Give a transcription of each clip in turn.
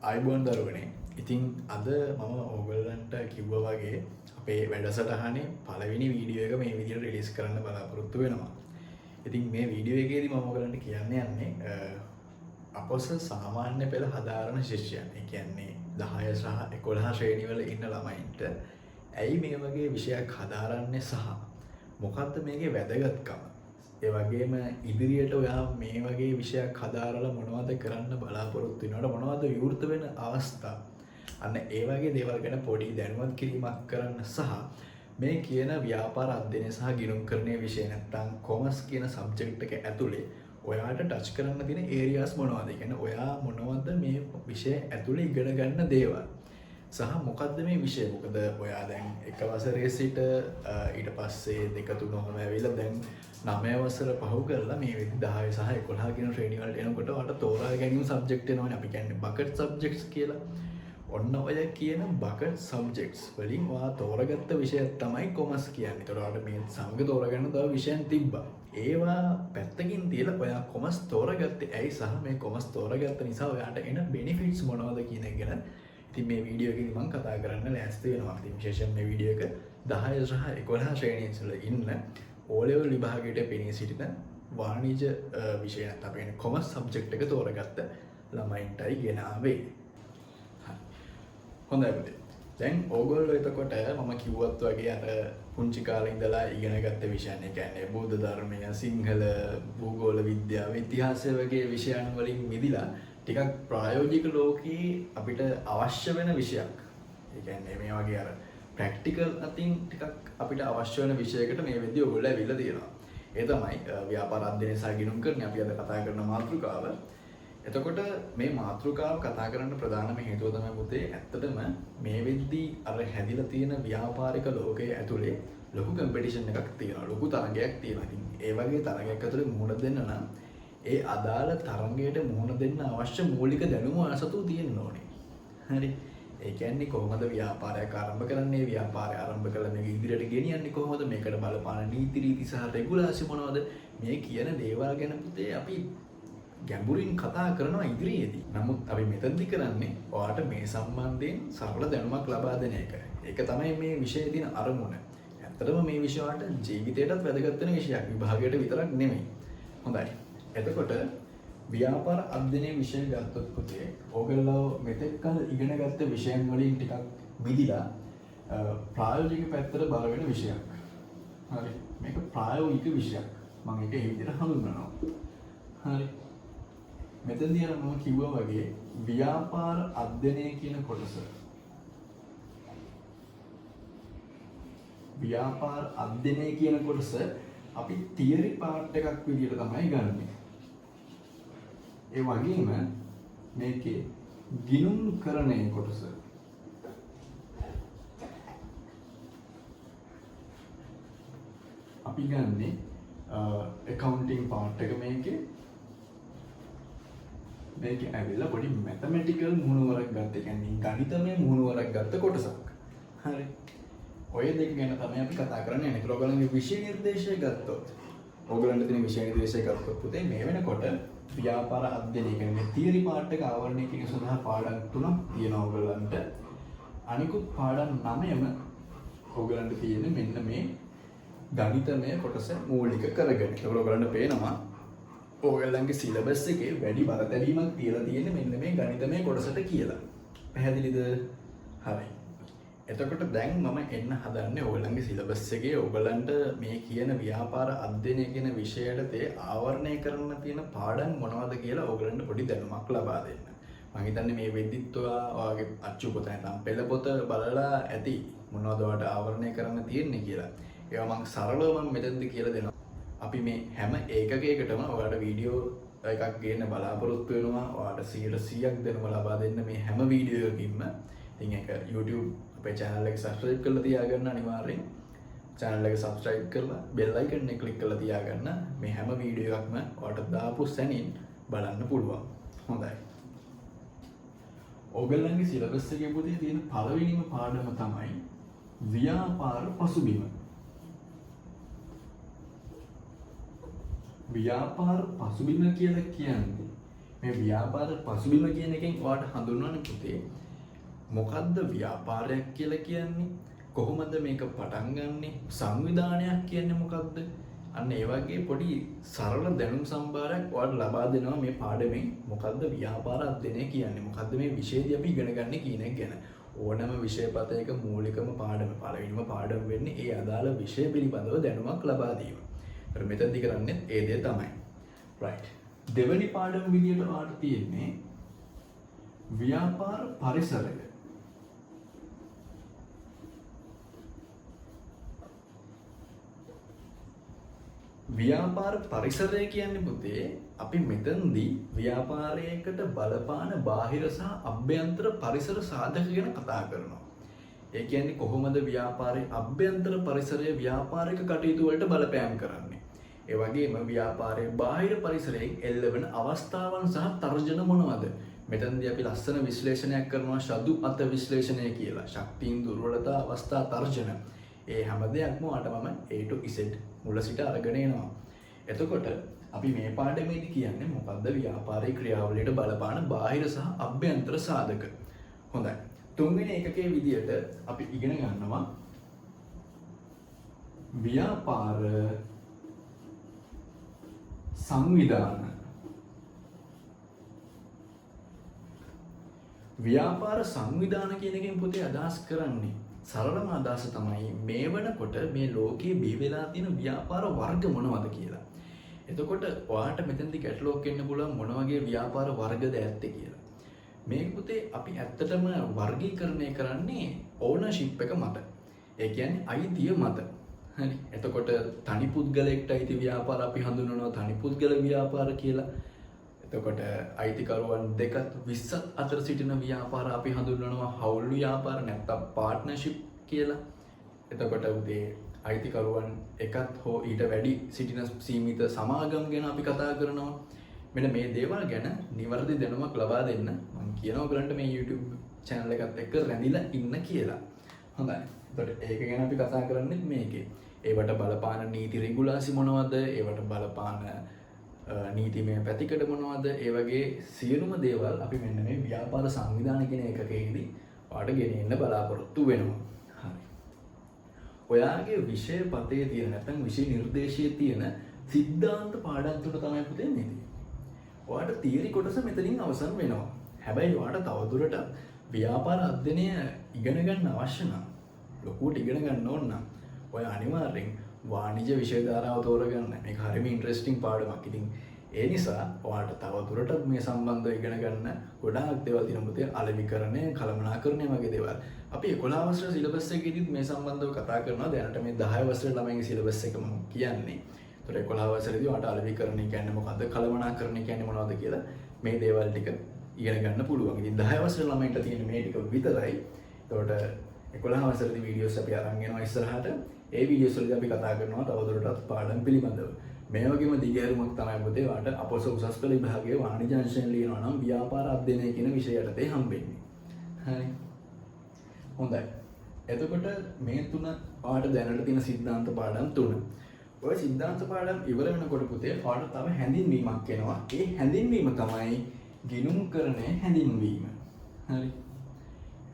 අයිබෝන් දරුවනේ. ඉතින් අද මම ඕගොල්ලන්ට කිව්වා වගේ අපේ වැඩසටහනේ පළවෙනි වීඩියෝ එක මේ විදිහට රිලීස් කරන්න බලාපොරොත්තු වෙනවා. ඉතින් මේ වීඩියෝ එකේදී මම ඔයගලන්ට කියන්න යන්නේ අපොස සාමාන්‍ය පෙළ හදාරන ශිෂ්‍යයන්. ඒ කියන්නේ 10 සහ 11 ශ්‍රේණිවල ඉන්න ළමයින්ට ඇයි මේ වගේ විෂයක් හදාරන්නේ සහ මොකක්ද මේකේ වැදගත්කම? ඒ වගේම ඉදිරියට ඔයා මේ වගේ විෂයක් හදාරලා මොනවද කරන්න බලාපොරොත්තු වෙනවද? මොනවද විවෘත වෙන අවස්ථා? අන්න ඒ වගේ දේවල් ගැන පොඩි දැනුවත් කිරීමක් කරන්න සහ මේ කියන ව්‍යාපාර අධ්‍යයනය සහ ගිණුම්කරණයේ විෂය නැත්නම් කොමර්ස් කියන සබ්ජෙක්ට් එක ඇතුලේ ඔයාට ටච් කරන්න තියෙන ඒරියාස් මොනවද? ඒ කියන්නේ ඔයා මොනවද මේ විෂය ඇතුලේ ඉගෙන ගන්න දේවල්? සහ මොකද්ද මේ විෂය? මොකද ඔයා දැන් එක වසරේ සිට ඊට පස්සේ 2 3 ඔහම ඇවිල්ලා දැන් 9 වසර පහු කරලා මේ 10 සහ 11 කියන ශ්‍රේණි වලට එනකොට ඔයාලට තෝරා ගැනීම සබ්ජෙක්ට් එනවනේ. අපි කියන්නේ බකට් සබ්ජෙක්ට්ස් කියලා. ඔන්න ඔය කියන බකට් සබ්ජෙක්ට්ස් වලින් ඔයා තෝරගත්ත විෂයක් තමයි කොමර්ස් කියන්නේ. ඒතකොට ඔයාලට මේ සමග තෝරගන්න තව විෂයන් තිබ්බා. ඒවා පැත්තකින් තියලා ඔයා කොමර්ස් තෝරගත්තේ ඇයි සහ මේ කොමර්ස් තෝරගත්ත නිසා ඔයාට එන බෙනිෆිට්ස් මොනවද කියන එක ගැන ඉතින් මේ වීඩියෝ එකේදී මම කතා කරන්න ලෑස්ති වෙනවා. ඉතින් විශේෂයෙන් මේ වීඩියෝ එක 10 සහ 11 ශ්‍රේණිය වල ඉන්න O level විභාගයට පෙනී සිටින වාණිජ්‍ය විෂය නැත්නම් අපි කියන්නේ කොමර්ස් සබ්ජෙක්ට් එක තෝරගත්ත ළමයින්ටයි ගෙනාවේ. හොඳයි පුතේ. දැන් ඕගොල්ලෝ එතකොට මම කිව්වත් වගේ අර පුංචි කාලේ ඉඳලා ඉගෙනගත්ත විෂයන්, ඒ කියන්නේ බෞද්ධ ධර්මය, සිංහල, භූගෝල විද්‍යාව, ඉතිහාසය වගේ විෂයන් වලින් මිදිලා ටිකක් ප්‍රායෝගික ලෝකයේ අපිට අවශ්‍ය වෙන විෂයක්. ඒ කියන්නේ මේ වගේ අර ප්‍රැක්ටිකල් අතින් ටිකක් අපිට අවශ්‍ය වෙන විෂයකට මේ වෙද්දී ඔයගොල්ලෝ ඇවිල්ලා තියෙනවා. ඒ තමයි ව්‍යාපාර අධ්‍යයනය සහ ගිණුම්කරණය අපි අද කතා කරන මාතෘකාව. එතකොට මේ මාතෘකාව කතා කරන්න ප්‍රධානම හේතුව තමයි පුතේ ඇත්තටම මේ වෙද්දී අර හැදිලා තියෙන ව්‍යාපාරික ලෝකයේ ඇතුලේ ලොකු කම්පිටිෂන් එකක් තියෙනවා. ලොකු තරගයක් තියෙනවා. ඉතින් ඒ වගේ තරගයක් ඇතුලේ මුහුණ දෙන්න නම් ඒ අදාළ තරගයට මුහුණ දෙන්න අවශ්‍ය මූලික දැනුම අසතු තියෙන්න ඕනේ. හරි. ඒ කියන්නේ කොහොමද ව්‍යාපාරයක් ආරම්භ කරන්නේ? ව්‍යාපාරය ආරම්භ කළා මේක ඉදිරියට ගෙනියන්නේ කොහොමද? මේකට බලපාන නීති රීති සහ රෙගුලාසි මොනවද? මේ කියන දේවල් ගැන පුතේ අපි ගැඹුරින් කතා කරනවා ඉදිරියේදී. නමුත් අපි මෙතනදී කරන්නේ ඔයාට මේ සම්බන්ධයෙන් සරල දැනුමක් ලබා දෙන එක. ඒක තමයි මේ විෂයේ තියෙන අරමුණ. ඇත්තටම මේ විෂය වලට ජීවිතයටත් වැදගත් වෙන විෂයක්. විභාගයට විතරක් නෙමෙයි. හොඳයි. එතකොට ව්‍යාපාර අධ්‍යයනයේ විෂය ගත්තොත් පුතේ ඕගොල්ලෝ මෙතෙක් කල ඉගෙනගත්ත විෂයන් වලින් ටිකක් මිදිලා ප්‍රායෝගික පැත්තට බර වෙන විෂයක්. හරි. මේක ප්‍රායෝගික විෂයක්. මම ඒක ඒ විදිහට හඳුන්වනවා. හරි. මෙතනදී අර මම කිව්වා වගේ ව්‍යාපාර අධ්‍යයනය කියන කොටස. ව්‍යාපාර අධ්‍යයනය කියන කොටස අපි තියරි පාර්ට් එකක් විදිහට තමයි ගන්නෙ. ඒ වගේම මේකේ ගිණුම්කරණය කොටස අපි ගන්නෙ accounting පාර්ට් එක මේකේ ඇවිල්ලා පොඩි මැතමැටිකල් මුහුණුවරක් ගත්ත, ඒ කියන්නේ ගණිතමය මුහුණුවරක් ගත්ත කොටසක්. හරි. ඔය දෙක ගැන තමයි අපි කතා කරන්නේ. ඒකට ඔයගොල්ලන්ගේ විෂය නිර්දේශය ගත්තොත්, ඔයගොල්ලන්ට තියෙන විෂය නිර්දේශය ගත්තොත් පුතේ මේ වෙනකොට ව්‍යාපාර අධ්‍යයනය කියන්නේ තියරි පාර්ට් එක ආවරණය කිරීම සඳහා පාඩම් 3ක් තියෙනවා ඔයගොල්ලන්ට. අනිකුත් පාඩම් 9ම ඔයගොල්ලන්ට තියෙන්නේ මෙන්න මේ ගණිතමය කොටස මූලික කරගෙන. ඒකට ඔයගොල්ලන්ට පේනවා ඔයගොල්ලන්ගේ සිලබස් එකේ වැඩි බර තැබීමක් තියලා තියෙන්නේ මෙන්න මේ ගණිතමය කොටසට කියලා. පැහැදිලිද? හරි. එතකොට දැන් මම එන්න හදන්නේ ඔයගොල්ලන්ගේ සිලබස් එකේ ඔයගොල්ලන්ට මේ කියන ව්‍යාපාර අධ්‍යයනය කියන විෂයට ආවරණය කරන්න තියෙන පාඩම් මොනවද කියලා ඔයගොල්ලන්ට පොඩි දැනුමක් ලබා දෙන්න. මම හිතන්නේ මේ වෙද්දිත් ඔයාගේ අච්චු පොත නැත්නම් පෙළ පොත බලලා ඇති මොනවද ඔයාලට ආවරණය කරන්න තියෙන්නේ කියලා. ඒවා මම සරලව මෙතනදී කියලා දෙනවා. අපි මේ හැම ඒකකයකටම ඔයාලට වීඩියෝ එකක් ගේන්න බලාපොරොත්තු වෙනවා. ඔයාලට 100% දැනුම ලබා දෙන්න මේ හැම වීඩියෝ එකකින්ම. ඉතින් ඒක YouTube අපේ channel එක subscribe කරලා තියාගන්න අනිවාර්යෙන්. channel එක subscribe කරලා bell icon එක click කරලා තියාගන්න. මේ හැම වීඩියෝ එකක්ම ඔයාලට දාපු සැනින් බලන්න පුළුවන්. හොඳයි. ඔයගොල්ලන්ගේ syllabus එකේ පුතේ තියෙන පළවෙනිම පාඩම තමයි ව්‍යාපාර පසුබිම. ව්‍යාපාර පසුබිම කියලා කියන්නේ මේ ව්‍යාපාර පසුබිම කියන එකෙන් ඔයාලට හඳුන්වන්න පුතේ මොකද්ද ව්‍යාපාරයක් කියලා කියන්නේ? කොහොමද මේක පටන් ගන්නෙ? සංවිධානයක් කියන්නේ මොකද්ද? අන්න ඒ වගේ පොඩි සරල දැනුම් සම්භාරයක් ඔයාලට ලබා දෙනවා මේ පාඩමෙන්. මොකද්ද ව්‍යාපාර අධ්‍යයනය කියන්නේ? මොකද්ද මේ විෂයදී අපි ඉගෙන ගන්න කියන එක ගැන. ඕනම විෂය පතයක මූලිකම පාඩම පළවෙනිම පාඩම වෙන්නේ ඒ අදාළ විෂය පිළිබඳව දැනුමක් ලබා දීම. ඒතර මෙතනදී කරන්නේ ඒ දේ තමයි. right. දෙවෙනි පාඩම විදියට ඔයාලට තියෙන්නේ ව්‍යාපාර පරිසරය. ව්‍යාපාර පරිසරය කියන්නේ පුතේ අපි මෙතනදී ව්‍යාපාරයකට බලපාන බාහිර සහ අභ්‍යන්තර පරිසර සාධක ගැන කතා කරනවා. ඒ කියන්නේ කොහොමද ව්‍යාපාරයේ අභ්‍යන්තර පරිසරය ව්‍යාපාරික කටයුතු වලට බලපෑම් කරන්නේ. ඒ වගේම ව්‍යාපාරයේ බාහිර පරිසරයෙන් එල්ලවෙන අවස්ථාවන් සහ තර්ජන මොනවද? මෙතනදී අපි ලස්සන විශ්ලේෂණයක් කරනවා ශදු අත විශ්ලේෂණය කියලා. ශක්තියින් දුර්වලතා අවස්ථා තර්ජන. ඒ හැම දෙයක්ම ඔයාලට මම A to Z මුල සිට අරගෙන එනවා. එතකොට අපි මේ පාඩමේදී කියන්නේ මොකද්ද ව්‍යාපාරික ක්‍රියාවලියට බලපාන බාහිර සහ අභ්‍යන්තර සාධක. හොඳයි. තුන්වෙනි ඒකකයේ විදියට අපි ඉගෙන ගන්නවා ව්‍යාපාර සංවිධාන. ව්‍යාපාර සංවිධාන කියන එකෙන් පුතේ අදහස් කරන්නේ සරලම අදහස තමයි මේ වෙනකොට මේ ලෝකයේ බිහි වෙලා තියෙන ව්‍යාපාර වර්ග මොනවද කියලා. එතකොට ඔයාලට මෙතනදී ගැටලුවක් එන්න පුළුවන් මොන වගේ ව්‍යාපාර වර්ගද ඇත්තේ කියලා. මේක පුතේ අපි ඇත්තටම වර්ගීකරණය කරන්නේ ඕනර්ෂිප් එක මත. ඒ කියන්නේ අයිතිය මත. හරි. එතකොට තනි පුද්ගලයෙක්ට අයිති ව්‍යාපාර අපි හඳුන්වනවා තනි පුද්ගල ව්‍යාපාර කියලා. එතකොට අයිතිකරුවන් දෙකත් 20ත් අතර සිටින ව්‍යාපාර අපි හඳුන්වනවා හවුල් ව්‍යාපාර නැත්නම් පාර්ට්නර්ෂිප් කියලා. එතකොට උදේ අයිතිකරුවන් එකත් හෝ ඊට වැඩි සිටින සීමිත සමාගම් ගැන අපි කතා කරනවා. මෙන්න මේ දේවල් ගැන නිවැරදි දැනුමක් ලබා දෙන්න මම කියනවා ඔයගලන්ට මේ YouTube channel එකත් එක්ක රැඳිලා ඉන්න කියලා. හොඳයි. එතකොට ඒක ගැන අපි කතා කරන්නේ මේකේ. ඒවට බලපාන නීති රෙගුලාසි මොනවද? ඒවට බලපාන නීතිමය පැතිකඩ මොනවද? ඒ වගේ සියලුම දේවල් අපි මෙන්න මේ ව්‍යාපාර සංවිධාන කියන එකකෙහිදී ඔයාලට ගෙනෙන්න බලාපොරොත්තු වෙනවා. හරි. ඔයාගේ විෂය පතේ තියෙන නැත්නම් විෂය නිර්දේශයේ තියෙන සිද්ධාන්ත පාඩම් තුන තමයි පුතේ මේ. ඔයාලට තියරි කොටස මෙතනින් අවසන් වෙනවා. හැබැයි ඔයාලට තවදුරටත් ව්‍යාපාර අධ්‍යයනය ඉගෙන ගන්න අවශ්‍ය නම් ලොකුවට ඉගෙන ගන්න ඕන නම් ඔය අනිවාර්යෙන් වාණිජ්‍ය විෂය ධාරාව තෝරගන්න. මේක හරිම ඉන්ටරෙස්ටිං පාඩමක්. ඉතින් ඒ නිසා ඔයාලට තවදුරටත් මේ සම්බන්ධව ඉගෙන ගන්න ගොඩාක් දේවල් තියෙනවා පුතේ. අලෙවිකරණය, කළමනාකරණය වගේ දේවල්. අපි 11 වසර සිලබස් එකේදීත් මේ සම්බන්ධව කතා කරනවා. දැනට මේ 10 වසර ළමයින්ගේ සිලබස් එක මම කියන්නේ. ඒතකොට 11 වසරේදී ඔයාලට අලෙවිකරණය කියන්නේ මොකද්ද? කළමනාකරණය කියන්නේ මොනවද කියලා මේ දේවල් ටික ඉගෙන ගන්න පුළුවන්. ඉතින් 10 වසර ළමයින්ට තියෙන මේ ටික විතරයි. ඒතකොට 11 වසරේදී වීඩියෝස් අපි අරන් යනවා ඉස්සරහට. ඒ වීඩියෝස් වලදී අපි කතා කරනවා තවදුරටත් පාඩම් පිළිබඳව. මේ වගේම දිගහැරුමක් තමයි පුතේ ඔයාලට අපොස උසස් පෙළ විභාගයේ වාණිජ්‍ය අංශයෙන් ලියනවා නම් ව්‍යාපාර අධ්‍යයනය කියන විෂය යටතේ හම්බෙන්නේ. හරි. හොඳයි. එතකොට මේ තුන ඔයාලට දැනට තියෙන සිද්ධාන්ත පාඩම් තුන. ඔය සිද්ධාන්ත පාඩම් ඉවර වෙනකොට පුතේ ඔයාලට තව හැඳින්වීමක් එනවා. ඒ හැඳින්වීම තමයි ගිණුම්කරණය හැඳින්වීම. හරි.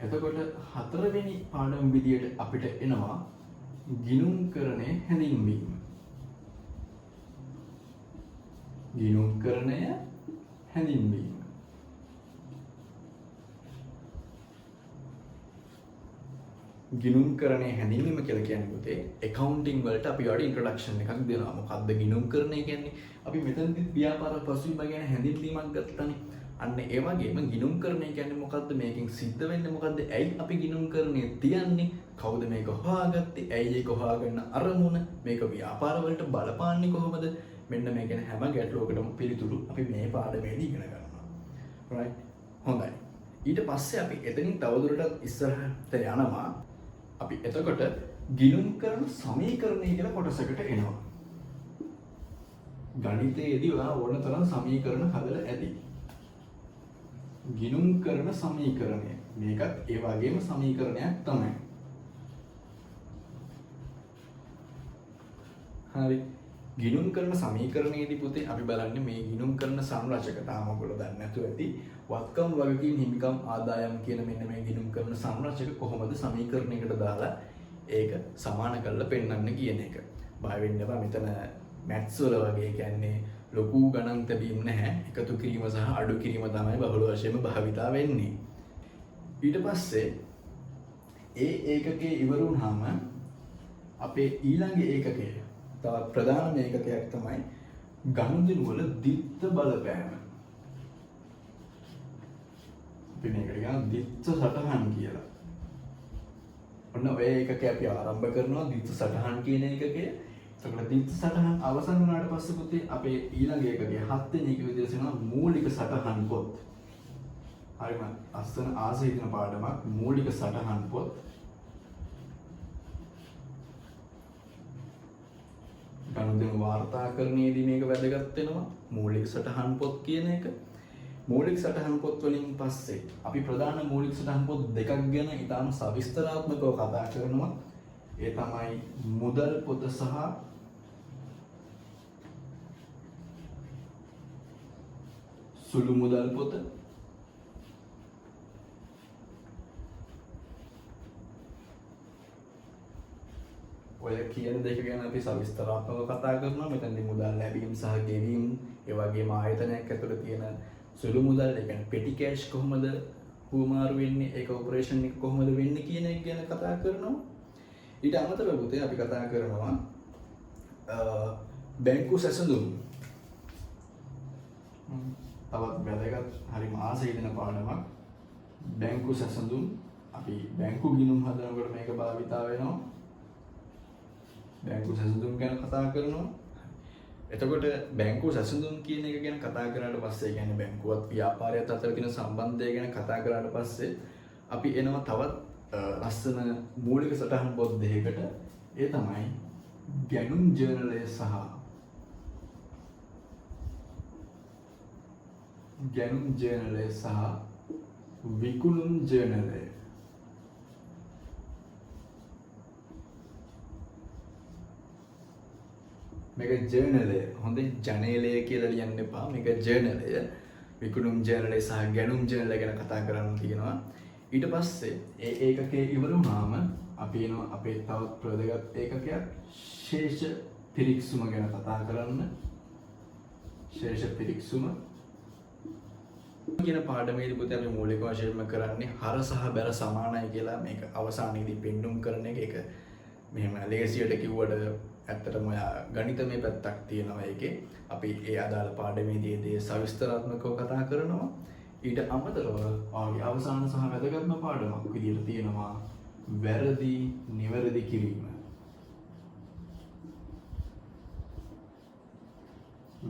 එතකොට හතරවෙනි පාඩම් විදියට අපිට එනවා ගිණුම්කරණය හැඳින්වීම. ගිණුම්කරණය හැඳින්වීම. ගිණුම්කරණය හැඳින්වීම කියලා කියන්නේ පුතේ accounting වලට අපි වඩා introduction එකක් දෙනවා. මොකක්ද ගිණුම්කරණය කියන්නේ? අපි මෙතනදී ව්‍යාපාර පසුබිම ගැන හැඳින්වීමක් ගත්තානේ. අන්න ඒ වගේම ගිණුම්කරණය කියන්නේ මොකද්ද? මේකෙන් සිද්ධ වෙන්නේ මොකද්ද? ඇයි අපි ගිණුම්කරණය තියන්නේ? කවුද මේක හොයාගත්තේ? ඇයි ඒක හොයාගන්න අරමුණ? මේක ව්‍යාපාර වලට බලපාන්නේ කොහොමද? මෙන්න මේ ගැන හැම ගැටලුවකටම පිළිතුරු අපි මේ පාඩමේදී ඉගෙන ගන්නවා. right. හොඳයි. ඊට පස්සේ අපි එතනින් තවදුරටත් ඉස්සරහට යනවා. අපි එතකොට ගිණුම්කරණ සමීකරණය කියලා කොටසකට එනවා. ගණිතයේදී ඔයා ඕන තරම් සමීකරණ හදලා ඇති. ගිණුම්කරණ සමීකරණය. මේකත් ඒ වගේම සමීකරණයක් තමයි. හරි. ගිණුම් කරන සමීකරණයේදී පුතේ අපි බලන්නේ මේ ගිණුම් කරන සංරචක තාම ඔයගොල්ලෝ දන්නේ නැතුව ඇති වත්කම් වගකීම් හිමිකම් ආදායම් කියන මෙන්න මේ ගිණුම් කරන සංරචක කොහොමද සමීකරණයකට දාලා ඒක සමාන කරලා පෙන්වන්න කියන එක. බය වෙන්න එපා මෙතන මැත්ස් වල වගේ කියන්නේ ලොකු ගණන් තැබීම් නැහැ. එකතු කිරීම සහ අඩු කිරීම තමයි බහුල වශයෙන්ම භාවිතා වෙන්නේ. ඊට පස්සේ ඒ ඒකකයේ ඉවර වුණාම අපේ ඊළඟ ඒකකය තවත් ප්‍රධානම ඒකකයක් තමයි ගනුදෙනු වල දිත්ත බලපෑම. අපි මේකට කියන දිත්ත සටහන් කියලා. ඔන්න ඔය ඒකකය අපි ආරම්භ කරනවා දිත්ත සටහන් කියන ඒකකය. එතකොට දිත්ත සටහන් අවසන් වුණාට පස්සේ පුතේ අපේ ඊළඟ ඒකකය 7 වෙනි එක විදිහට වෙනවා මූලික සටහන් පොත්. හරිම අස්සන ආස හිතන පාඩමක් මූලික සටහන් පොත්. ගනුදෙනු වාර්තාකරණයේදී මේක වැදගත් වෙනවා මූලික සටහන් පොත් කියන එක. මූලික සටහන් පොත් වලින් පස්සේ අපි ප්‍රධාන මූලික සටහන් පොත් දෙකක් ගැන ඉතාම සවිස්තරාත්මකව කතා කරනවා. ඒ තමයි මුදල් පොත සහ සුළු මුදල් පොත. ඔය කියන දෙක ගැන අපි සවිස්තරාත්මකව කතා කරනවා. මෙතනදී මුදල් ලැබීම් සහ ගෙවීම්, ඒ වගේම ආයතනයක් ඇතුළේ තියෙන සුළු මුදල්, ඒ කියන්නේ පෙටි කෑෂ් කොහොමද හුවමාරු වෙන්නේ, ඒක ඔපරේෂන් එක කොහොමද වෙන්නේ කියන එක ගැන කතා කරනවා. ඊට අමතරව පුතේ අපි කතා කරනවා බැංකු සැසඳුම්. තවත් වැදගත් හරිම ආසයි දෙන පාඩමක් බැංකු සැසඳුම්. අපි බැංකු ගිණුම් හදනකොට මේක භාවිතා වෙනවා. බැංකු සැසඳුම් ගැන කතා කරනවා. එතකොට බැංකු සැසඳුම් කියන එක ගැන කතා කරාට පස්සේ කියන්නේ බැංකුවත් ව්‍යාපාරයත් අතර තියෙන සම්බන්ධය ගැන කතා කරාට පස්සේ අපි එනවා තවත් ලස්සන මූලික සටහන් පොත් දෙකකට. ඒ තමයි ගැනුම් ජර්නලය සහ විකුණුම් ජර්නලය. මේක ජර්නලය. හොඳින් ජනේලය කියලා ලියන්න එපා. මේක ජර්නලය. විකුණුම් ජර්නලය සහ ගැනුම් ජර්නලය ගැන කතා කරන්න තියෙනවා. ඊට පස්සේ ඒ ඒකකයේ ඉවර වුණාම අපි එනවා අපේ තවත් ප්‍රදගත් ඒකකයක් ශේෂ පිරික්සුම ගැන කතා කරන්න. ශේෂ පිරික්සුම කියන පාඩමේදී පුතේ අපි මූලික වශයෙන්ම කරන්නේ හර සහ බැර සමානයි කියලා මේක අවසානයේදී පෙන්눔 කරන එක. ඒක මෙහෙම ලේසියට කිව්වට ඇත්තටම ඔයා ගණිතමය පැත්තක් තියෙනවා ඒකේ. අපි ඒ අදාළ පාඩමේදී ඒ සවිස්තරාත්මකව කතා කරනවා. ඊට අමතරව ආගේ අවසාන සහ වැදගත්ම පාඩමක් විදිහට තියෙනවා වැරදි නිවැරදි කිරීම.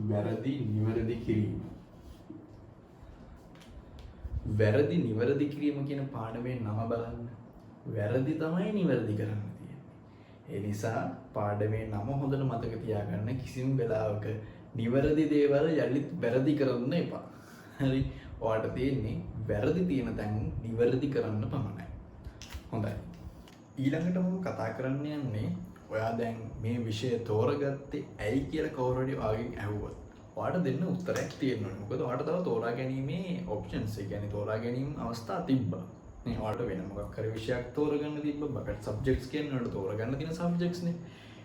වැරදි නිවැරදි කිරීම. වැරදි නිවැරදි කිරීම කියන පාඩමේ නම බලන්න. වැරදි තමයි නිවැරදි කරන්න තියෙන්නේ. ඒ නිසා පාඩමේ නම හොඳට මතක තියාගන්න. කිසිම වෙලාවක නිවැරදි දේවල් යලිත් වැරදි කරන්න එපා. හරි. ඔයාලට තියෙන්නේ වැරදි තියෙන තැන් නිවැරදි කරන්න පමණයි. හොඳයි. ඊළඟට මම කතා කරන්න යන්නේ ඔයා දැන් මේ විෂය තෝරගත්තේ ඇයි කියලා කවුරු හරි ඔයාගෙන් ඇහුවොත් ඔයාලට දෙන්න උත්තරයක් තියෙන්න ඕනේ. මොකද ඔයාලට තව තෝරා ගැනීමේ ඔප්ෂන්ස්, ඒ කියන්නේ තෝරා ගැනීම අවස්ථා තිබ්බා. මේ ඔයාලට වෙන මොකක් හරි විෂයක් තෝරගන්න තිබ්බා. බකට් සබ්ජෙක්ට්ස් කියන්නේ ඔයාලට තෝරගන්න තියෙන සබ්ජෙක්ට්ස් නේ.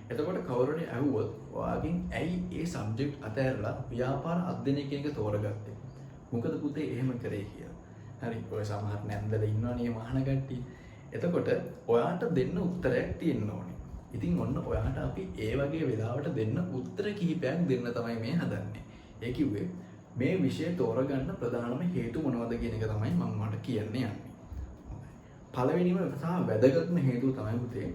එතකොට කවුරු හරි ඇහුවොත් ඔයාගෙන් ඇයි ඒ සබ්ජෙක්ට් අතහැරලා ව්‍යාපාර අධ්‍යයනය කියන එක තෝරගත්තේ? මොකද පුතේ එහෙම කරේ කියලා. හරි. ඔය සමහර නැන්දලා ඉන්නවනේ මහාන කට්ටිය. එතකොට ඔයාට දෙන්න උත්තරයක් තියෙන්න ඕනේ. ඉතින් ඔන්න ඔයාට අපි ඒ වගේ වෙලාවට දෙන්න උත්තර කිහිපයක් දෙන්න තමයි මේ හදන්නේ. ඒ කිව්වේ මේ විෂය තෝරගන්න ප්‍රධානම හේතු මොනවද කියන එක තමයි මම ඔයාලට කියන්න යන්නේ. පළවෙනිම සහ වැදගත්ම හේතුව තමයි පුතේ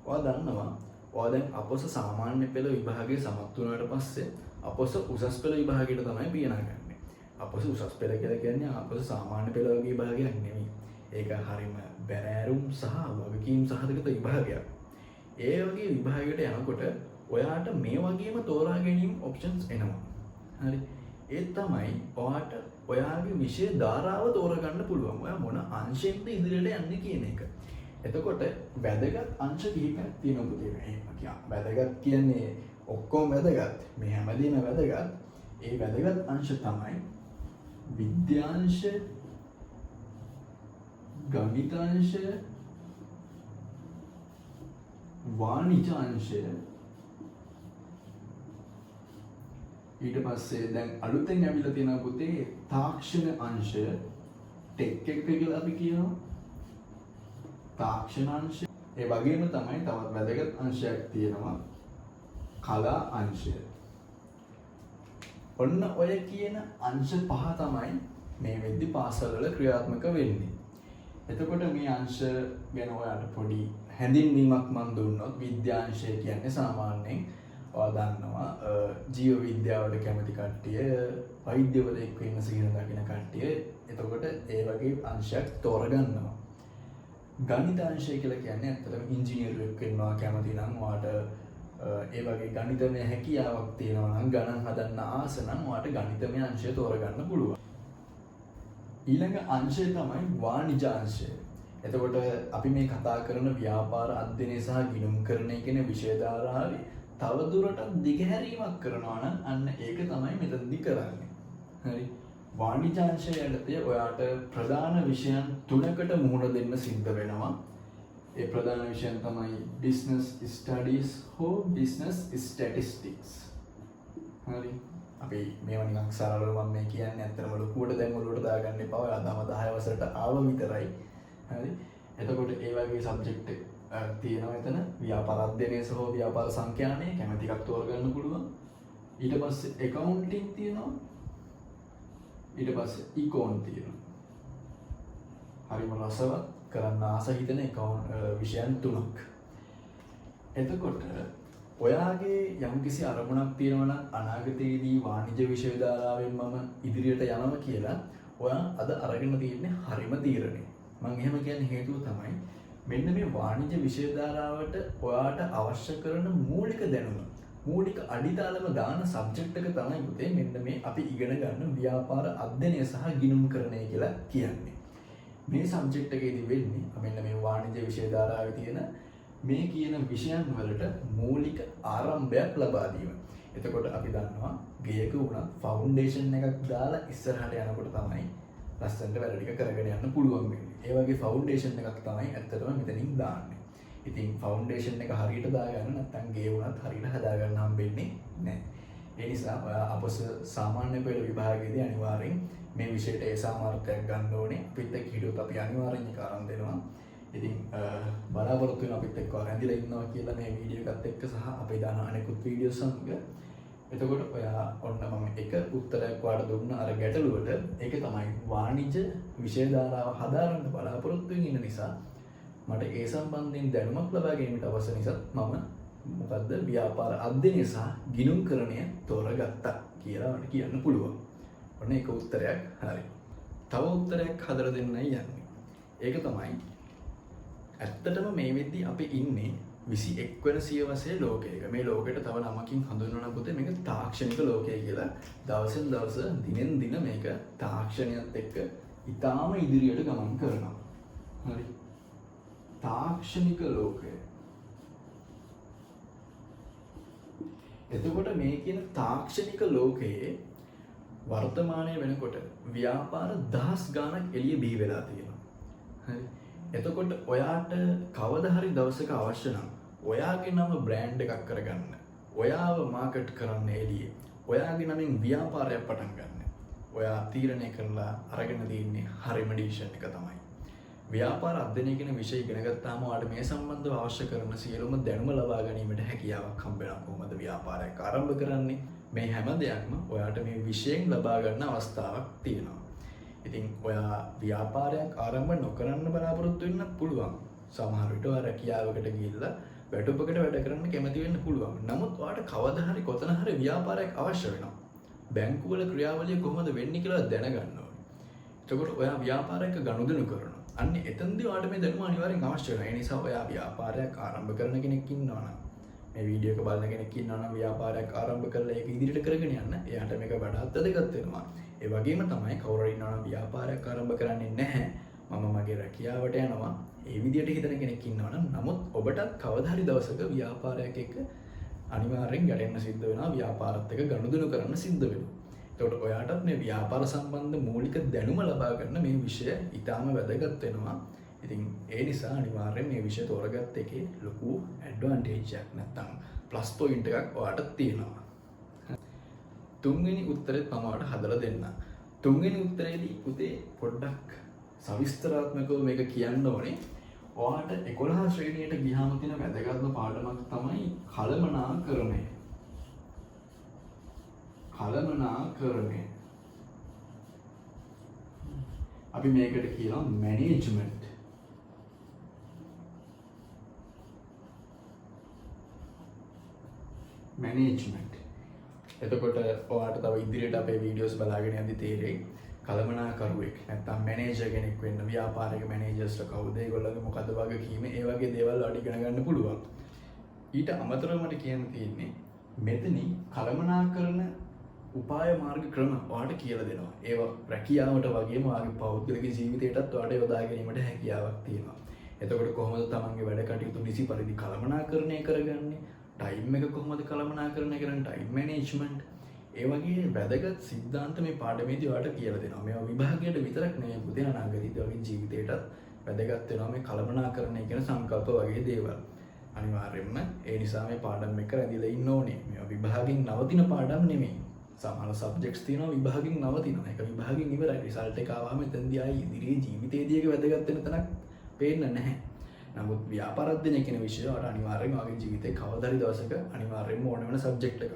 ඔයා දන්නවා ඔයා දැන් අපොස සාමාන්‍ය පෙළ විභාගයේ සමත් වුණාට පස්සේ අපොස උසස් පෙළ විභාගයට තමයි පියනගන්නේ. අපොස උසස් පෙළ කියලා කියන්නේ අපොස සාමාන්‍ය පෙළ වගේ විභාගයක් නෙමෙයි. ඒක හරීම බැරෑරුම් සහ වගකීම් සහගත විභාගයක්. ඒ වගේ විභාගයකට යනකොට ඔයාට මේ වගේම තෝරා ගැනීම ඔප්ෂන්ස් එනවා. හරි. ඒ තමයි ඔයාට ඔයාගේ විෂය ධාරාව තෝරගන්න පුළුවන්. ඔයා මොන අංශයෙන්ද ඉදිරියට යන්නේ කියන එක. එතකොට වැදගත් අංශ කිහිපයක් තියෙනවා පුතේ. එහෙම කියන්න. වැදගත් කියන්නේ ඔක්කොම වැදගත්. මේ හැමදේම වැදගත්. ඒ වැදගත් අංශ තමයි විද්‍යාංශ, ගණිතාංශ, වාණිජ අංශය, ඊට පස්සේ දැන් අලුතෙන් ඇවිල්ලා තියෙන පුතේ තාක්ෂණ අංශය, ටෙක් එක කියලා අපි කියනවා. තාක්ෂණ අංශය. ඒ වගේම තමයි තවත් වැදගත් අංශයක් තියෙනවා කලා අංශය. ඔන්න ඔය කියන අංශ පහ තමයි මේ වෙද්දි පාසල් වල ක්‍රියාත්මක වෙන්නේ. එතකොට මේ අංශ ගැන ඔයාලට පොඩි හැඳින්වීමක් මම දුන්නොත් විද්‍යාංශය කියන්නේ සාමාන්‍යයෙන් ඔයා දන්නවා ජීව විද්‍යාවට කැමති කට්ටිය, වෛද්‍යවරයෙක් වෙන්න සිහින දකින කට්ටිය එතකොට ඒ වගේ අංශයක් තෝරගන්නවා. ගණිතාංශය කියලා කියන්නේ ඇත්තටම ඉංජිනේරුවෙක් වෙන්නවා කැමති නම් ඔයාට ඒ වගේ ගණිතමය හැකියාවක් තියෙනවා නම් ගණන් හදන්න ආස නම් ඔයාට ගණිතමය අංශය තෝරගන්න පුළුවන්. ඊළඟ අංශය තමයි වාණිජ අංශය. එතකොට අපි මේ කතා කරන ව්‍යාපාර අධ්‍යයනය සහ ගිණුම්කරණය කියන විෂය ධාරාවේ තවදුරටත් දිගහැරීමක් කරනවා නම් අන්න ඒක තමයි මෙතනදී කරන්නේ. හරි. වාණිජ අංශය යටතේ ඔයාට ප්‍රධාන විෂයන් තුනකට මුහුණ දෙන්න සිද්ධ වෙනවා. ඒ ප්‍රධාන විෂයන් තමයි business studies හෝ business statistics. හරි. අපි මේවා නිකන් සරලව මම මේ කියන්නේ ඇත්තටම ලොකුවට දැන් ඔලුවට දාගන්න එපා. ඔයා තම 10 වසරට ආව විතරයි. හරි. එතකොට ඒ වගේ සබ්ජෙක්ට් තියෙනවා එතන. ව්‍යාපාර අධ්‍යයනය සහ ව්‍යාපාර සංඛ්‍යානය කැමති එකක් තෝරගන්න පුළුවන්. ඊට පස්සේ accounting තියෙනවා. ඊට පස්සේ econ තියෙනවා. හරිම රසවත් කරන්න ආස හිතෙන විෂයන් තුනක්. එතකොට ඔයාගේ යම්කිසි අරමුණක් තියෙනවා නම් අනාගතයේදී වාණිජ විශ්වවිද්‍යාලයෙන් මම ඉදිරියට යනවා කියලා ඔයා අද අරගෙන තියෙන්නේ හරිම තීරණය. මම එහෙම කියන්නේ හේතුව තමයි මෙන්න මේ වාණිජ විශ්වවිද්‍යාලයට ඔයාට අවශ්‍ය කරන මූලික දැනුම, මූලික අඩිතාලම දාන සබ්ජෙක්ට් එක තමයි පුතේ මෙන්න මේ අපි ඉගෙන ගන්න ව්‍යාපාර අධ්‍යයනය සහ ගිණුම්කරණය කියලා කියන්නේ. මේ සබ්ජෙක්ට් එකේදී වෙන්නේ මෙන්න මේ වාණිජ විශ්වවිද්‍යාලයේ තියෙන මේ කියන විෂයන් වලට මූලික ආරම්භයක් ලබා දීම. එතකොට අපි දන්නවා ගෙයක වුණත් ෆවුන්ඩේෂන් එකක් දාලා ඉස්සරහට යනකොට තමයි ලස්සනට වැඩ ටික කරගෙන යන්න පුළුවන් වෙන්නේ. ඒ වගේ ෆවුන්ඩේෂන් එකක් තමයි ඇත්තටම මෙතනින් දාන්නේ. ඉතින් ෆවුන්ඩේෂන් එක හරියට දාගන්න නැත්නම් ගේ වුණත් හරියට හදාගන්න හම්බෙන්නේ නැහැ. ඒ නිසා ඔයා අපොස සාමාන්‍ය පෙළ විභාගයේදී අනිවාර්යෙන් මේ විෂයට ඒ සාමාර්ථයක් ගන්න ඕනේ. අපිත් එක්ක හිටියොත් අපි අනිවාර්යෙන් ඒක අරන් දෙනවා. ඉතින් බලාපොරොත්තු වෙන අපිත් එක්ක රැඳිලා ඉන්නවා කියලා මේ වීඩියෝ එකත් එක්ක සහ අපේ දාන අනෙකුත් වීඩියෝ සමග. එතකොට ඔයා ඔන්න මම එක උත්තරයක් වාට දුන්න අර ගැටලුවට. ඒක තමයි වාණිජ විෂය ධාරාව හදාරන්න බලාපොරොත්තු වෙන නිසා මට ඒ සම්බන්ධයෙන් දැනුමක් ලබා ගැනීමට අවශ්‍ය නිසා මම මොකද්ද ව්‍යාපාර අධ්‍යයනය සහ ගිණුම්කරණය තෝරගත්තා කියලා මට කියන්න පුළුවන්. ඔන්න ඒක උත්තරයක්. හරි. තව උත්තරයක් හදලා දෙන්නයි යන්නේ. ඒක තමයි ඇත්තටම මේ වෙද්දී අපි ඉන්නේ 21 වෙනි සියවසේ ලෝකයක. මේ ලෝකෙට තව නමකින් හඳුන්වන පුතේ මේක තාක්ෂණික ලෝකය කියලා. දවසෙන් දවස දිනෙන් දින මේක තාක්ෂණයත් එක්ක ඊටාම ඉදිරියට ගමන් කරනවා. හරි. තාක්ෂණික ලෝකය. එතකොට මේ කියන තාක්ෂණික ලෝකයේ වර්තමානයේ වෙනකොට ව්‍යාපාර දහස් ගාණක් එළිය බිහි වෙලා තියෙනවා. හරි. එතකොට ඔයාට කවදා හරි දවසක අවශ්‍ය නම් ඔයාගේ නම බ්‍රෑන්ඩ් එකක් කරගන්න, ඔයාව මාකට් කරන්න එළියේ, ඔයාගේ නමින් ව්‍යාපාරයක් පටන් ගන්න. ඔයා තීරණය කරලා අරගෙන තියන්නේ හරිම ඩිසිෂන් එක තමයි. ව්‍යාපාර අධ්‍යයනය කියන විෂය ඉගෙන ගත්තාම ඔයාලට මේ සම්බන්ධව අවශ්‍ය කරන සියලුම දැනුම ලබා ගැනීමට හැකියාවක් හම්බ වෙනවා. කොහොමද ව්‍යාපාරයක් ආරම්භ කරන්නේ? මේ හැම දෙයක්ම ඔයාට මේ විෂයෙන් ලබා ගන්න අවස්ථාවක් තියෙනවා. ඉතින් ඔයා ව්‍යාපාරයක් ආරම්භ නොකරන්න බලාපොරොත්තු වෙන්නත් පුළුවන්. සමහර විට ඔයා රැකියාවකට ගිහිල්ලා වැටුපකට වැඩ කරන්න කැමති වෙන්න පුළුවන්. නමුත් ඔයාට කවදා හරි කොතන හරි ව්‍යාපාරයක් අවශ්‍ය වෙනවා. බැංකුවල ක්‍රියාවලිය කොහොමද වෙන්නේ කියලා දැනගන්න ඕනේ. එතකොට ඔයා ව්‍යාපාරයක ගනුදෙනු කරනවා. අන්න එතනදී ඔයාට මේ දැනුම අනිවාර්යෙන් අවශ්‍ය වෙනවා. ඒ නිසා ඔයා ව්‍යාපාරයක් ආරම්භ කරන කෙනෙක් ඉන්නවා නම් මේ වීඩියෝ එක බලන කෙනෙක් ඉන්නවා නම් ව්‍යාපාරයක් ආරම්භ කරලා ඒක ඉදිරියට කරගෙන යන්න එයාට මේක වඩාත් වැදගත් වෙනවා. ඒ වගේම තමයි කවුරු හරි ඉන්නවා නම් ව්‍යාපාරයක් ආරම්භ කරන්නේ නැහැ. මම මගේ රැකියාවට යනවා. ඒ විදියට හිතන කෙනෙක් ඉන්නවා නම් නමුත් ඔබටත් කවදා හරි දවසක ව්‍යාපාරයක් එක්ක අනිවාර්යෙන් ගැටෙන්න සිද්ධ වෙනවා, ව්‍යාපාරත් එක්ක ගනුදෙනු කරන්න සිද්ධ වෙනවා. එතකොට ඔයාටත් මේ ව්‍යාපාර සම්බන්ධ මූලික දැනුම ලබා ගන්න මේ විෂය ඉතාම වැදගත් වෙනවා. ඉතින් ඒ නිසා අනිවාර්යෙන් මේ විෂය තෝරගත්ත එකේ ලොකු ඇඩ්වාන්ටේජ් එකක් නැත්නම් ප්ලස් පොයින්ට් එකක් ඔයාට තියෙනවා. තුන්වෙනි උත්තරෙත් මම ඔයාලට හදලා දෙන්නම්. තුන්වෙනි උත්තරේදී පුතේ පොඩ්ඩක් සවිස්තරාත්මකව මේක කියන්න ඕනේ. ඔයාට 11 ශ්‍රේණියට ගියාම තියෙන වැදගත්ම පාඩමක් තමයි කළමනාකරණය. කළමනාකරණය. අපි මේකට කියනවා මැනේජ්මන්ට්. මැනේජ්මන්ට්. එතකොට ඔයාලට තව ඉදිරියට අපේ වීඩියෝස් බලාගෙන යද්දි තේරෙයි කළමනාකරුවෙක් නැත්නම් මැනේජර් කෙනෙක් වෙන්න, ව්‍යාපාරික මැනේජර්ස්ලා කවුද, ඒගොල්ලෝගේ මොකද්ද වගකීම, ඒ වගේ දේවල් ඔයාලට ඉගෙන ගන්න පුළුවන්. ඊට අමතරව මට කියන්න තියෙන්නේ මෙතනින් කළමනාකරන උපාය මාර්ග ක්‍රම ඔයාලට කියලා දෙනවා. ඒවා රැකියාවට වගේම ඔයාගේ පෞද්ගලික ජීවිතයටත් ඔයාලට යොදා ගැනීමට හැකියාවක් තියෙනවා. එතකොට කොහොමද තමන්ගේ වැඩ කටයුතු නිසි පරිදි කළමනාකරණය කරගන්නේ? ටයිම් එක කොහොමද කළමනාකරණය කරන්නේ? Time management. ඒ වගේ වැදගත් සිද්ධාන්ත මේ පාඩමේදී ඔයාලට කියලා දෙනවා. මේවා විභාගයට විතරක් නෙවෙයි පුතේ, අනාගතයේදී ඔයාගේ ජීවිතේටත් වැදගත් වෙනවා මේ කළමනාකරණය කියන සංකල්ප වගේ දේවල්. අනිවාර්යයෙන්ම ඒ නිසා මේ පාඩම් එක රැඳිලා ඉන්න ඕනේ. මේවා විභාගෙන් නවතින පාඩම් නෙමෙයි. සමහර සබ්ජෙක්ට්ස් තියෙනවා විභාගෙන් නවතිනවා. ඒක විභාගෙන් ඉවරයි. රිසල්ට් එක ආවම එතෙන්දී ආයි ඉදිරියේ ජීවිතේදී ඒක වැදගත් වෙන තැනක් පේන්නේ නැහැ. නමුත් ව්‍යාපාර අධ්‍යයනය කියන විෂය වල අනිවාර්යයෙන්ම ඔයාගේ ජීවිතේ කවදාරි දවසක අනිවාර්යයෙන්ම ඕන වෙන සබ්ජෙක්ට් එකක්.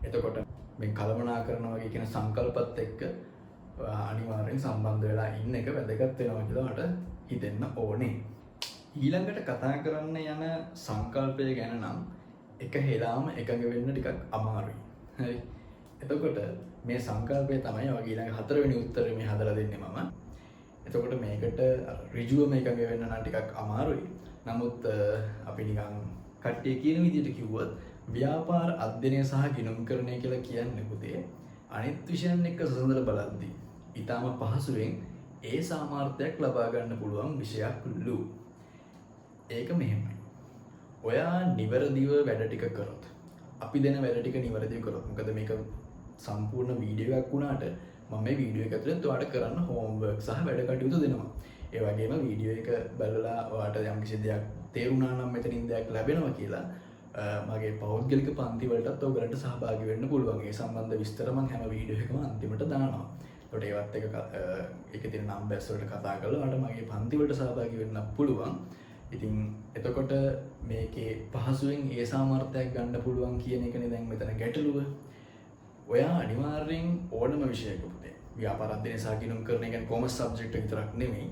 එතකොට මේ කළමනාකරන වගේ කියන සංකල්පත් එක්ක අනිවාර්යෙන් සම්බන්ධ වෙලා ඉන්න එක වැදගත් වෙනවා කියලා මට හිතෙන්න ඕනේ. ඊළඟට කතා කරන්න යන සංකල්පය ගැන නම් එක හෙලාම එකඟ වෙන්න ටිකක් අමාරුයි. හරි. එතකොට මේ සංකල්පය තමයි ඔයගේ ඊළඟ හතරවෙනි උත්තරේ මේ හදලා දෙන්නේ මම. එතකොට මේකට ඍජුවම එකඟ වෙන්න නම් ටිකක් අමාරුයි. නමුත් අපි නිකන් කට්ටිය කියන විදිහට කිව්වොත් ව්‍යාපාර අධ්‍යයනය සහ ගිණුම්කරණය කියලා කියන්නේ පුතේ අනිත් විෂයන් එක්ක සසඳලා බලද්දී ඊටාම පහසුවෙන් ඒ සාමර්ථ්‍යයක් ලබා ගන්න පුළුවන් විෂයක්ලු. ඒක මෙහෙමයි. ඔයා නිවැරදිව වැඩ ටික කරොත්, අපි දෙන වැඩ ටික නිවැරදිව කරොත්, මොකද මේක සම්පූර්ණ වීඩියෝ එකක් වුණාට මම මේ වීඩියෝ එක ඇතුළේ ඔයාලට කරන්න හෝම්වර්ක් සහ වැඩ කටයුතු දෙනවා. ඒ වගේම වීඩියෝ එක බලලා ඔයාලට යම්කිසි දෙයක් තේරුණා නම් මෙතනින් දෙයක් ලැබෙනවා කියලා මගේ පෞද්ගලික පන්ති වලටත් ඔයගලන්ට සහභාගී වෙන්න පුළුවන්. ඒ සම්බන්ධ විස්තර මම හැම වීඩියෝ එකකම අන්තිමට දානවා. ඒකට ඒවත් එක ඒකේ තියෙන නම්බර්ස් වලට කතා කරලා ඔයාලට මගේ පන්ති වලට සහභාගී වෙන්න පුළුවන්. ඉතින් එතකොට මේකේ පහසුවෙන් ඒ සාමර්ථ්‍යයක් ගන්න පුළුවන් කියන එකනේ දැන් මෙතන ගැටලුව. ඔයා අනිවාර්යෙන් ඕනම විෂයක පුතේ ව්‍යාපාර අධ්‍යයනය සහ ගිණුම්කරණය කියන්නේ කොමර්ස් සබ්ජෙක්ට් එක විතරක් නෙමෙයි,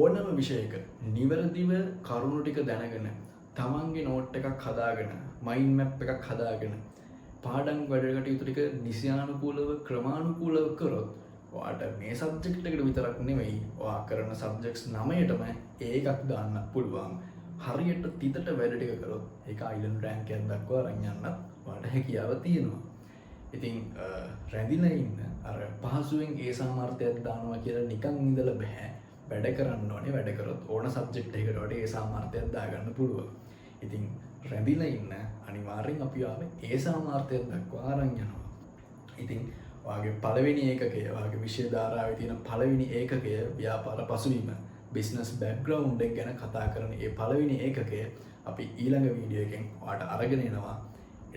ඕනම විෂයක නිවැරදිව කරුණු ටික දැනගෙන තමන්ගේ නෝට් එකක් හදාගෙන මයින්ඩ් මැප් එකක් හදාගෙන පාඩම් වැඩ කටයුතු ටික නිසියානුකූලව ක්‍රමානුකූලව කරොත් ඔයාට මේ සබ්ජෙක්ට් එකට විතරක් නෙමෙයි, ඔයා කරන සබ්ජෙක්ට්ස් 9ටම ඒකක් දාන්න පුළුවන්. හරියට තිතට වැඩ ටික කරොත් ඒක අයිලන්ඩ් රෑන්ක් එකක් දක්වා අරන් යන්නත් ඔයාට හැකියාව තියෙනවා. ඉතින් රැඳිලා ඉන්න අර පහසුවෙන් ඒ සාමර්ථ්‍යයක් දානවා කියලා නිකන් ඉඳලා බෑ. වැඩ කරන්න ඕනේ. වැඩ කරොත් ඕන සබ්ජෙක්ට් එකකට වඩා ඒ සාමර්ථ්‍යයක් දාගන්න පුළුවන්. ඉතින් රැඳිලා ඉන්න අනිවාර්යෙන් අපි ආවේ ඒ සාමර්ථ්‍යයක් දක්වා අරන් යනවා. ඉතින් ඔයාගේ පළවෙනි ඒකකය, ඔයාගේ විෂය ධාරාවේ තියෙන පළවෙනි ඒකකය ව්‍යාපාර පසුබිම, බිස්නස් බෑග්ග්‍රවුන්ඩ් එක ගැන කතා කරන ඒ පළවෙනි ඒකකය අපි ඊළඟ වීඩියෝ එකෙන් ඔයාට අරගෙන එනවා.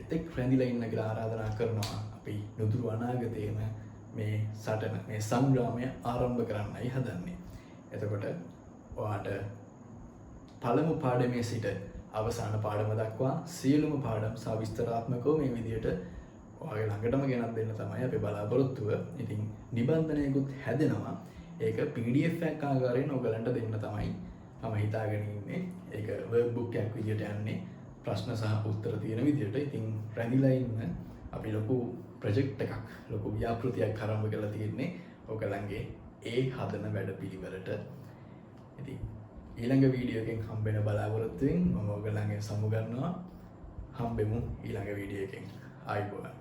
එතෙක් රැඳිලා ඉන්න කියලා ආරාධනා කරනවා. අපි නුදුරු අනාගතයේම මේ සටන, මේ සංග්‍රාමය ආරම්භ කරන්නයි හදන්නේ. එතකොට ඔයාට පළමු පාඩමේ සිට අවසාන පාඩම දක්වා සියලුම පාඩම් සවිස්තරාත්මකව මේ විදිහට ඔයාගේ ළඟටම ගෙනත් දෙන්න තමයි අපි බලාපොරොත්තුව. ඉතින් නිබන්ධනයකුත් හැදෙනවා. ඒක PDF එකක් ආකාරයෙන් ඔයගලන්ට දෙන්න තමයි මම හිතාගෙන ඉන්නේ. ඒක වර්ක් බුක් එකක් විදිහට යන්නේ. ප්‍රශ්න සහ උත්තර තියෙන විදිහට. ඉතින් රැඳිලා ඉන්න අපි ලොකු ප්‍රොජෙක්ට් එකක්, ලොකු ව්‍යාපෘතියක් ආරම්භ කරලා තියෙන්නේ ඔයගලන්ගේ ඒ හදන වැඩපිළිවෙලට. ඉතින් ඊළඟ වීඩියෝ එකෙන් හම්බෙන බලාපොරොත්තුෙන් මම ඔයගලන්ගෙන් සමු ගන්නවා. හම්බෙමු ඊළඟ වීඩියෝ එකෙන්. ආයිබෝවන්.